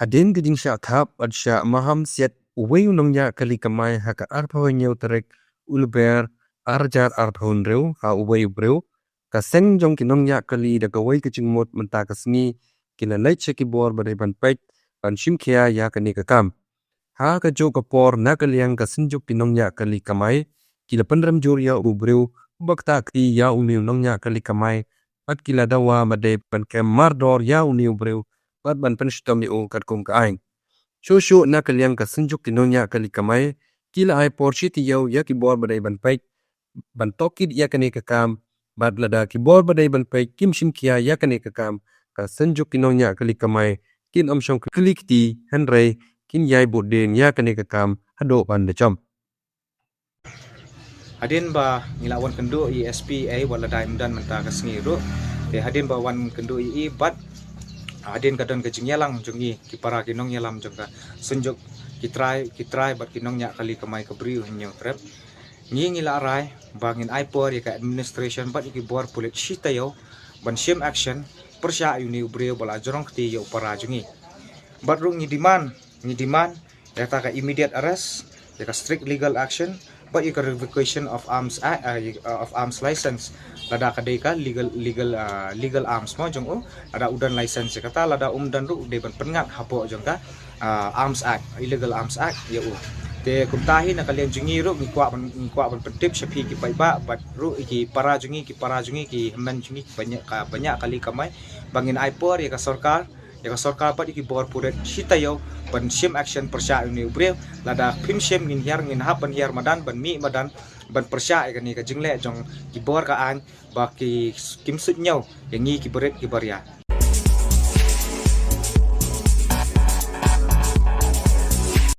Hadin gajing sya thap at sya maham siat uway unongnya kali kamay haka arpawan yaw terek ulber arjar arpawan rew ha uway brew ka seng jong kinongnya kali da gaway kajing mot menta kasni kila lait sya kibor badai ban pek ban shim kia ya kani kakam. Ha ka jo kapor na kaliang ka senjuk kinongnya kali kamay kila penram jur ya ubrew bakta ki ya uni unongnya kali kamay at kila dawa badai ban kem mardor ya uni ubrew bat ban penshtom ni u kat kum ka aing. Shushu na kaliang ka senjuk kinongnya kali kamay kila ay porshi ti yaw ya kibor badai ban pek ban tokid ya kani kakam bat lada kibor badai ban pek kim shim kia ya kani kakam ka senjuk kinongnya kali kamay kin omshong klik ti henry kin yai bodin ya kani kakam hado ban de chom. Hadin ba ngilawan kendu ESPA wala daim dan menta kasngiru te hadin ba wan kendu I bat hadin kadon kejingyalang jungi kipara kinong yalam jongka senjuk kitrai bat kinong nya kali kamay kabri nyo trap ngila rai bangin ipor ya ka administration bat ikibor pulit shitayo ban shim action persya uni ubreo bala jorong kti yo para jungi bat rung ngi demand ya ta ka immediate arrest ya ka strict legal action but you can revocation of arms license lada kadai ka legal arms mo jong ada udan license kata lada dan ru de ban pengat hapo jong ka arms act illegal arms act ya te kumtahi na kalian jungi ru ngikwa ban pentip shapi ki paiba bat ru ki para jungi ki men jungi banyak kali kamai bangin aipor ya ka sarkar bat iki bor puret shitayo ban shim action persya ini ubreu lada phim shim ngin hap ban hiar madan ban mi madan ban persya ikani ka jingle jong ki bor ka an ba ki kim sut nyau yangi ki beret ki barya